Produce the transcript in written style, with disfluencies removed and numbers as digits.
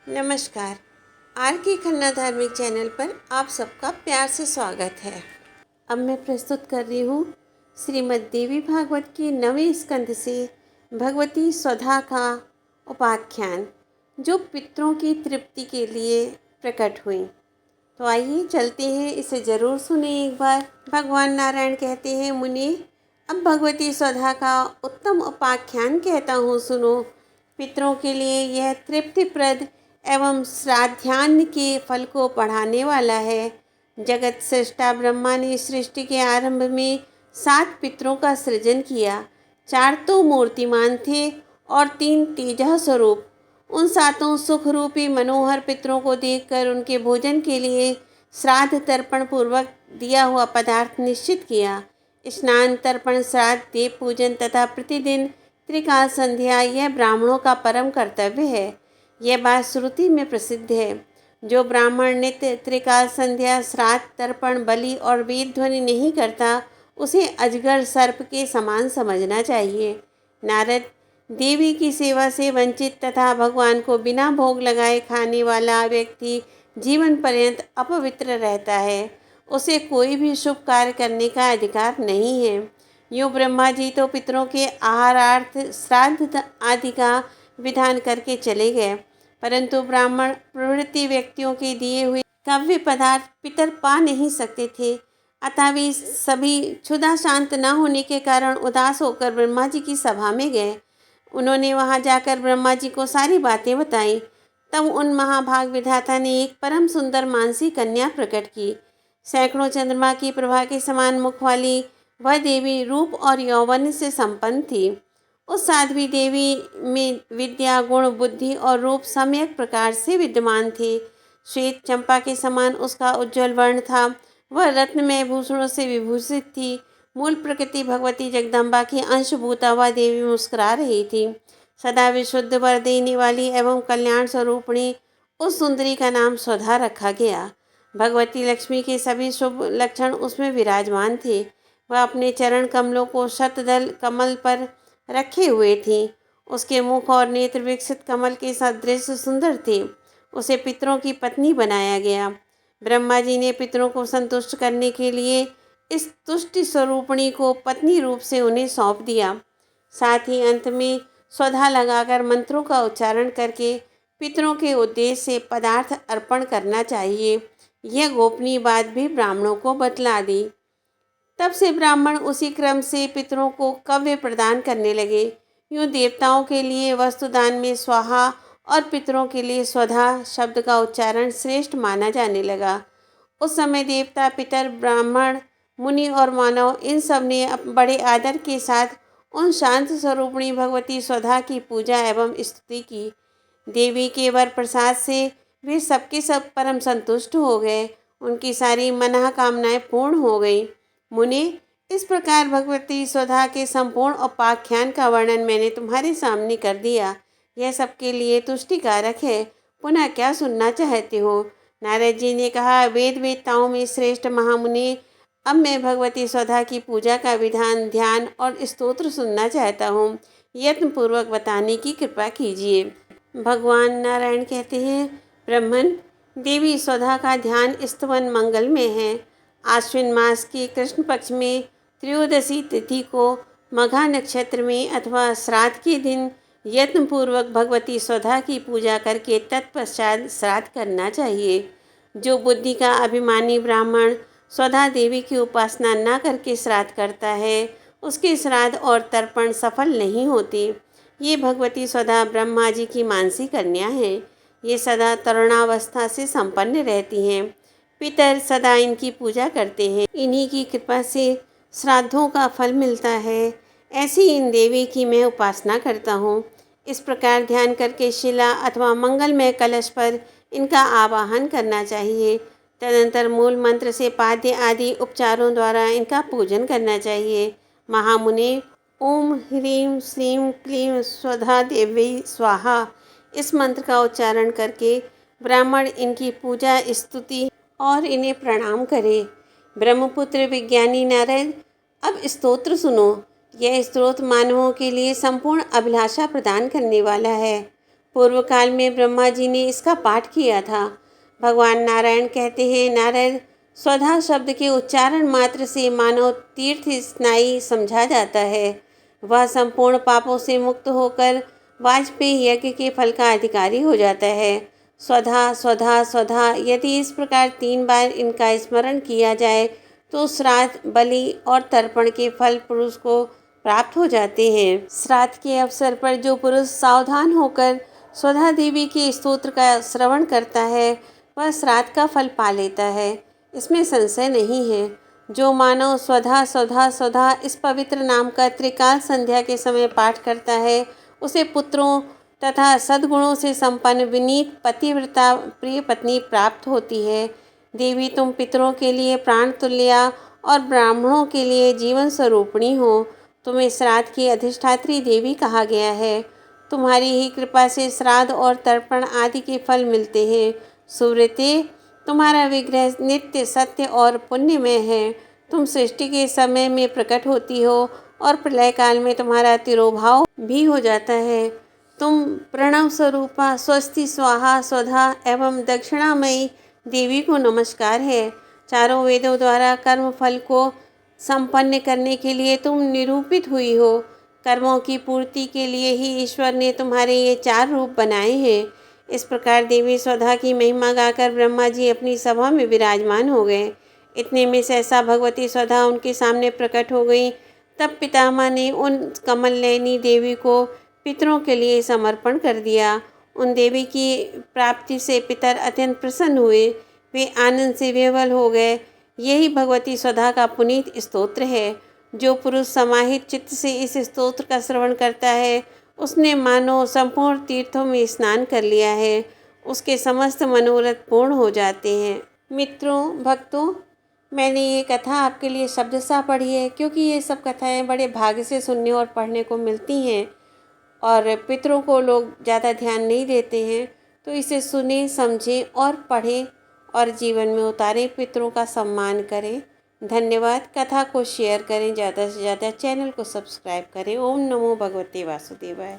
नमस्कार। आर के खन्ना धार्मिक चैनल पर आप सबका प्यार से स्वागत है। अब मैं प्रस्तुत कर रही हूँ श्रीमद् देवी भागवत के 9वें स्कंद से भगवती स्वधा का उपाख्यान, जो पितरों की तृप्ति के लिए प्रकट हुई। तो आइए चलते हैं, इसे ज़रूर सुने एक बार। भगवान नारायण कहते हैं, मुनि अब भगवती स्वधा का उत्तम उपाख्यान कहता हूँ, सुनो। पितरों के लिए यह तृप्तिप्रद एवं श्राद्धान्य के फल को बढ़ाने वाला है। जगत सृष्टा ब्रह्मा ने सृष्टि के आरंभ में 7 पितरों का सृजन किया। 4 तो मूर्तिमान थे और 3 तेजः स्वरूप। उन 7 सुख रूपी मनोहर पितरों को देखकर उनके भोजन के लिए श्राद्ध तर्पण पूर्वक दिया हुआ पदार्थ निश्चित किया। स्नान, तर्पण, श्राद्ध, देव पूजन तथा प्रतिदिन त्रिकाल संध्या यह ब्राह्मणों का परम कर्तव्य है। यह बात श्रुति में प्रसिद्ध है। जो ब्राह्मण नित्य त्रिकाल संध्या, श्राद्ध, तर्पण, बलि और वेद ध्वनि नहीं करता, उसे अजगर सर्प के समान समझना चाहिए। नारद, देवी की सेवा से वंचित तथा भगवान को बिना भोग लगाए खाने वाला व्यक्ति जीवन पर्यंत अपवित्र रहता है। उसे कोई भी शुभ कार्य करने का अधिकार नहीं है। यूँ ब्रह्मा जी तो पितरों के आहारार्थ श्राद्ध आदि का विधान करके चले गए, परंतु ब्राह्मण प्रवृत्ति व्यक्तियों के दिए हुए काव्य पदार्थ पितर पा नहीं सकते थे। अतः वे सभी क्षुधा शांत न होने के कारण उदास होकर ब्रह्मा जी की सभा में गए। उन्होंने वहां जाकर ब्रह्मा जी को सारी बातें बताई। तब उन महाभाग विधाता ने एक परम सुंदर मानसी कन्या प्रकट की। सैकड़ों चंद्रमा की प्रभा के समान मुख वाली वह देवी रूप और यौवन से संपन्न थी। उस साध्वी देवी में विद्या, गुण, बुद्धि और रूप सम्यक प्रकार से विद्यमान थे। श्वेत चंपा के समान उसका उज्ज्वल वर्ण था। वह रत्नमय भूषणों से विभूषित थी। मूल प्रकृति भगवती जगदम्बा की अंशभूता वह देवी मुस्कुरा रही थी। सदा विशुद्ध वर देने वाली एवं कल्याण स्वरूपिणी उस सुंदरी का नाम स्वधा रखा गया। भगवती लक्ष्मी के सभी शुभ लक्षण उसमें विराजमान थे। वह अपने चरण कमलों को शतदल कमल पर रखे हुए थी। उसके मुख और नेत्र विकसित कमल के सदृश सुंदर थे। उसे पितरों की पत्नी बनाया गया। ब्रह्मा जी ने पितरों को संतुष्ट करने के लिए इस तुष्टि स्वरूपिणी को पत्नी रूप से उन्हें सौंप दिया। साथ ही अंत में स्वधा लगाकर मंत्रों का उच्चारण करके पितरों के उद्देश्य से पदार्थ अर्पण करना चाहिए। यह गोपनीय बात भी ब्राह्मणों को बतला दी। तब से ब्राह्मण उसी क्रम से पितरों को कव्य प्रदान करने लगे। यूँ देवताओं के लिए वस्तुदान में स्वाहा और पितरों के लिए स्वधा शब्द का उच्चारण श्रेष्ठ माना जाने लगा। उस समय देवता, पितर, ब्राह्मण, मुनि और मानव इन सब ने बड़े आदर के साथ उन शांत स्वरूपिणी भगवती स्वधा की पूजा एवं स्तुति की। देवी के वर प्रसाद से वे सबके सब परम संतुष्ट हो गए। उनकी सारी मनोकामनाएं पूर्ण हो गई। मुनि, इस प्रकार भगवती स्वधा के संपूर्ण उपाख्यान का वर्णन मैंने तुम्हारे सामने कर दिया। यह सबके लिए तुष्टिकारक है। पुनः क्या सुनना चाहते हो? नारद जी ने कहा, वेद वेदताओं में श्रेष्ठ महामुनि, अब मैं भगवती स्वधा की पूजा का विधान, ध्यान और स्तोत्र सुनना चाहता हूँ। यत्नपूर्वक बताने की कृपा कीजिए। भगवान नारायण कहते हैं, ब्रह्मन, देवी स्वधा का ध्यान स्तवन मंगल में है। आश्विन मास के कृष्ण पक्ष में त्रयोदशी तिथि को मघा नक्षत्र में अथवा श्राद्ध के दिन यत्नपूर्वक भगवती स्वधा की पूजा करके तत्पश्चात श्राद्ध करना चाहिए। जो बुद्धि का अभिमानी ब्राह्मण स्वधा देवी की उपासना न करके श्राद्ध करता है, उसके श्राद्ध और तर्पण सफल नहीं होते। ये भगवती स्वधा ब्रह्मा जी की मानसी कन्या है। ये सदा तरुणावस्था से संपन्न रहती हैं। पितर सदा इनकी पूजा करते हैं। इन्हीं की कृपा से श्राद्धों का फल मिलता है। ऐसी इन देवी की मैं उपासना करता हूँ। इस प्रकार ध्यान करके शिला अथवा मंगलमय कलश पर इनका आवाहन करना चाहिए। तदंतर मूल मंत्र से पाद्य आदि उपचारों द्वारा इनका पूजन करना चाहिए। महामुनि, ओम ह्रीं श्रीं क्लीं स्वधा देवी स्वाहा, इस मंत्र का उच्चारण करके ब्राह्मण इनकी पूजा, स्तुति और इन्हें प्रणाम करे। ब्रह्मपुत्र विज्ञानी नारद, अब स्तोत्र सुनो। यह स्तोत्र मानवों के लिए संपूर्ण अभिलाषा प्रदान करने वाला है। पूर्व काल में ब्रह्मा जी ने इसका पाठ किया था। भगवान नारायण कहते हैं, नारद, स्वधा शब्द के उच्चारण मात्र से मानव तीर्थ स्नायी समझा जाता है। वह संपूर्ण पापों से मुक्त होकर वाजपेयी यज्ञ के फल का अधिकारी हो जाता है। स्वधा स्वधा स्वधा, यदि इस प्रकार 3 बार इनका स्मरण किया जाए तो श्राद्ध, बलि और तर्पण के फल पुरुष को प्राप्त हो जाते हैं। श्राद्ध के अवसर पर जो पुरुष सावधान होकर स्वधा देवी के स्तोत्र का श्रवण करता है वह श्राद्ध का फल पा लेता है, इसमें संशय नहीं है। जो मानव स्वधा स्वधा स्वधा इस पवित्र नाम का त्रिकाल संध्या के समय पाठ करता है उसे पुत्रों तथा सद्गुणों से संपन्न विनीत पतिव्रता प्रिय पत्नी प्राप्त होती है। देवी, तुम पितरों के लिए प्राण तुल्या और ब्राह्मणों के लिए जीवन स्वरूपिणी हो। तुम्हें श्राद्ध की अधिष्ठात्री देवी कहा गया है। तुम्हारी ही कृपा से श्राद्ध और तर्पण आदि के फल मिलते हैं। सुव्रते, तुम्हारा विग्रह नित्य सत्य और पुण्यमय है। तुम सृष्टि के समय में प्रकट होती हो और प्रलय काल में तुम्हारा तिरोभाव भी हो जाता है। तुम प्रणव स्वरूपा स्वस्ति स्वाहा स्वधा एवं दक्षिणामयी देवी को नमस्कार है। चारों वेदों द्वारा कर्म फल को संपन्न करने के लिए तुम निरूपित हुई हो। कर्मों की पूर्ति के लिए ही ईश्वर ने तुम्हारे ये 4 रूप बनाए हैं। इस प्रकार देवी स्वधा की महिमा गाकर ब्रह्मा जी अपनी सभा में विराजमान हो गए। इतने में सहसा भगवती स्वधा उनके सामने प्रकट हो गई। तब पितामह ने उन कमल नयनी देवी को पितरों के लिए समर्पण कर दिया। उन देवी की प्राप्ति से पितर अत्यंत प्रसन्न हुए। वे आनंद से विह्वल हो गए। यही भगवती स्वधा का पुनीत स्तोत्र है। जो पुरुष समाहित चित्त से इस स्तोत्र का श्रवण करता है उसने मानो संपूर्ण तीर्थों में स्नान कर लिया है। उसके समस्त मनोरथ पूर्ण हो जाते हैं। मित्रों, भक्तों, मैंने ये कथा आपके लिए शब्दशः पढ़ी है क्योंकि ये सब कथाएं बड़े भाग्य से सुनने और पढ़ने को मिलती हैं और पितरों को लोग ज़्यादा ध्यान नहीं देते हैं। तो इसे सुने, समझें और पढ़ें और जीवन में उतारें, पितरों का सम्मान करें। धन्यवाद। कथा को शेयर करें ज़्यादा से ज़्यादा, चैनल को सब्सक्राइब करें। ओम नमो भगवते वासुदेवाय।